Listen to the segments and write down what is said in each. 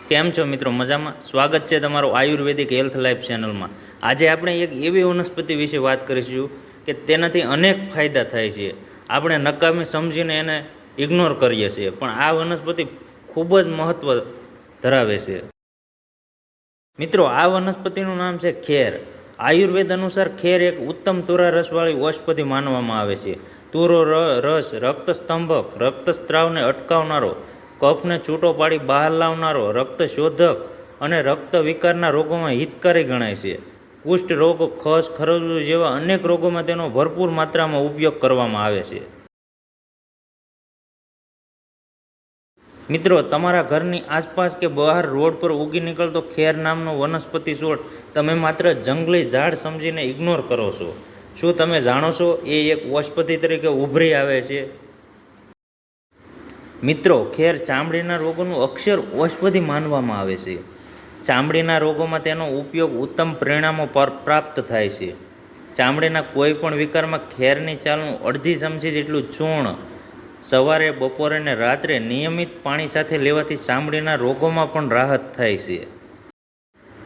કેમ છો મિત્રો? મજામાં? સ્વાગત છે તમારું આયુર્વેદિક હેલ્થ લાઈફ ચેનલમાં. આજે આપણે એક એવી વનસ્પતિ વિશે વાત કરીશું કે તેનાથી અનેક ફાયદા થાય છે. આપણે નકામી સમજીને એને ઇગ્નોર કરીએ છીએ, પણ આ વનસ્પતિ ખૂબ જ મહત્ત્વ ધરાવે છે. મિત્રો, આ વનસ્પતિનું નામ છે ખેર. આયુર્વેદ અનુસાર ખેર એક ઉત્તમ તુરા રસવાળી ઔષધિ માનવામાં આવે છે. તુરો રસ રક્તસ્તંભક, રક્તસ્ત્રાવને અટકાવનારો, કફને છૂટો પાડી બહાર લાવનારો, રક્ત શોધક અને રક્ત વિકારના રોગોમાં હિતકારી ગણાય છે. કુષ્ઠ રોગ, ખસ, ખરજવું જેવા અનેક રોગોમાં તેનો ભરપૂર માત્રામાં ઉપયોગ કરવામાં આવે છે. મિત્રો, તમારા ઘરની આસપાસ કે બહાર રોડ પર ઉગી નીકળતો ખેર નામનો વનસ્પતિ છોડ તમે માત્ર જંગલી ઝાડ સમજીને ઇગ્નોર કરો છો. શું તમે જાણો છો એ એક ઔષધિ તરીકે ઉભરી આવે છે? મિત્રો, ખેર ચામડીના રોગોનું અક્ષર ઔષધિ માનવામાં આવે છે. ચામડીના રોગોમાં તેનો ઉપયોગ ઉત્તમ પરિણામો પ્રાપ્ત થાય છે. ચામડીના કોઈ પણ વિકારમાં ખેરની ચાલનું અડધી ચમચી જેટલું ચૂર્ણ સવારે, બપોરે અને રાત્રે નિયમિત પાણી સાથે લેવાથી ચામડીના રોગોમાં પણ રાહત થાય છે.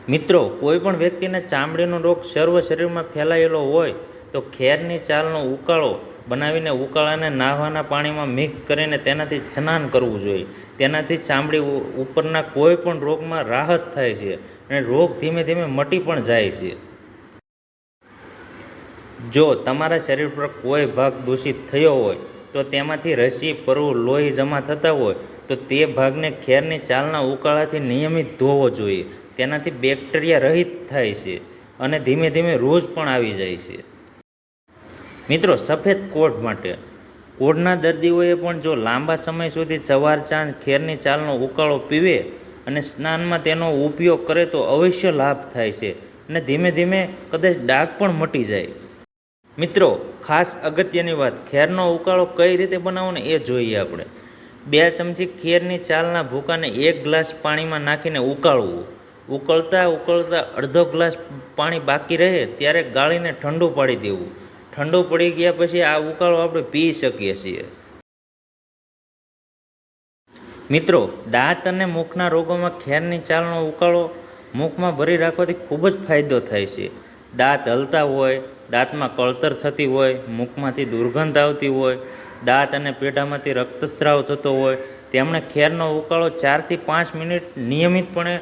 મિત્રો, કોઈ પણ વ્યક્તિને ચામડીનો રોગ સર્વ શરીરમાં ફેલાયેલો હોય તો ખેરની ચાલનો ઉકાળો બનાવીને ઉકાળાને નાહવાના પાણીમાં મિક્સ કરીને તેનાથી સ્નાન કરવું જોઈએ. તેનાથી ચામડી ઉપરના કોઈ પણ રોગમાં રાહત થાય છે અને રોગ ધીમે ધીમે મટી પણ જાય છે. જો તમારા શરીર પર કોઈ ભાગ દૂષિત થયો હોય તો તેમાંથી રસી, પરવું, લોહી જમા થતા હોય તો તે ભાગને ખેરની ચાલના ઉકાળાથી નિયમિત ધોવો જોઈએ. તેનાથી બેક્ટેરિયા રહિત થાય છે અને ધીમે ધીમે રૂઝ પણ આવી જાય છે. મિત્રો, સફેદ કોઢ માટે કોઢના દર્દીઓએ પણ જો લાંબા સમય સુધી સવાર સાંજ ખેરની ચાલનો ઉકાળો પીવે અને સ્નાનમાં તેનો ઉપયોગ કરે તો અવશ્ય લાભ થાય છે અને ધીમે ધીમે કદાચ ડાઘ પણ મટી જાય. મિત્રો, ખાસ અગત્યની વાત, ખેરનો ઉકાળો કઈ રીતે બનાવવો ને એ જોઈએ આપણે. 2 ચમચી ખેરની ચાલના ભૂકાને 1 ગ્લાસ પાણીમાં નાખીને ઉકાળવું. ઉકળતા ઉકળતા અડધો ગ્લાસ પાણી બાકી રહે ત્યારે ગાળીને ઠંડુ પાડી દેવું. ઠંડુ પડી ગયા પછી આ ઉકાળો આપણે પી શકીએ છીએ. મિત્રો, દાંત અને મુખના રોગોમાં ખેરની ચાલનો ઉકાળો મુખમાં ભરી રાખવાથી ખૂબ જ ફાયદો થાય છે. દાંત હલતા હોય, દાંતમાં કળતર થતી હોય, મુખમાંથી દુર્ગંધ આવતી હોય, દાંત અને પેઢામાંથી રક્તસ્રાવ થતો હોય, તેમણે ખેરનો ઉકાળો 4 થી 5 મિનિટ નિયમિતપણે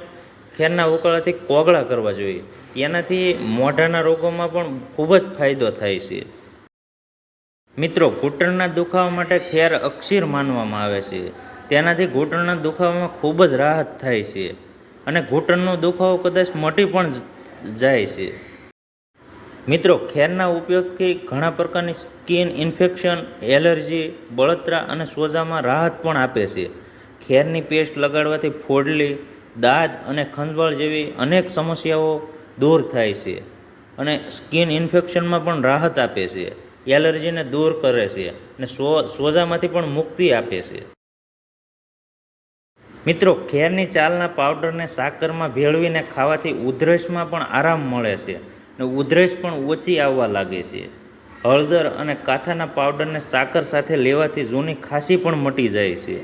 ખેરના ઉકાળાથી કોગળા કરવા જોઈએ. તેનાથી મોઢાના રોગોમાં પણ ખૂબ જ ફાયદો થાય છે. મિત્રો, ઘૂંટણના દુખાવા માટે ખેર અક્ષીર માનવામાં આવે છે. તેનાથી ઘૂંટણના દુખાવામાં ખૂબ જ રાહત થાય છે અને ઘૂંટણનો દુખાવો કદાચ મટી પણ જાય છે. મિત્રો, ખેરના ઉપયોગથી ઘણા પ્રકારની સ્કિન ઇન્ફેક્શન, એલર્જી, બળતરા અને સોજામાં રાહત પણ આપે છે. ખેરની પેસ્ટ લગાડવાથી ફોડલી, દાદ અને ખંજવાળ જેવી અનેક સમસ્યાઓ દૂર થાય છે અને સ્કિન ઇન્ફેક્શનમાં પણ રાહત આપે છે, એલર્જીને દૂર કરે છે અને સોજામાંથી પણ મુક્તિ આપે છે. મિત્રો, ખેરની ચાલના પાવડરને સાકરમાં ભેળવીને ખાવાથી ઉધરસમાં પણ આરામ મળે છે અને ઉધરસ પણ ઓછી આવવા લાગે છે. હળદર અને કાથાના પાવડરને સાકર સાથે લેવાથી જૂની ખાંસી પણ મટી જાય છે.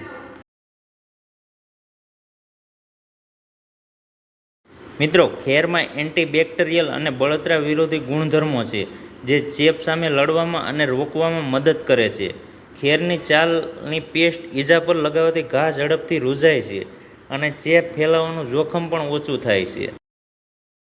મિત્રો, ખેરમાં એન્ટીબેક્ટેરિયલ અને બળતરા વિરોધી ગુણધર્મો છે જે ચેપ સામે લડવામાં અને રોકવામાં મદદ કરે છે. ખેરની ચાલની પેસ્ટ ઈજા પર લગાવવાથી ઘા ઝડપથી રૂઝાય છે અને ચેપ ફેલાવાનું જોખમ પણ ઓછું થાય છે.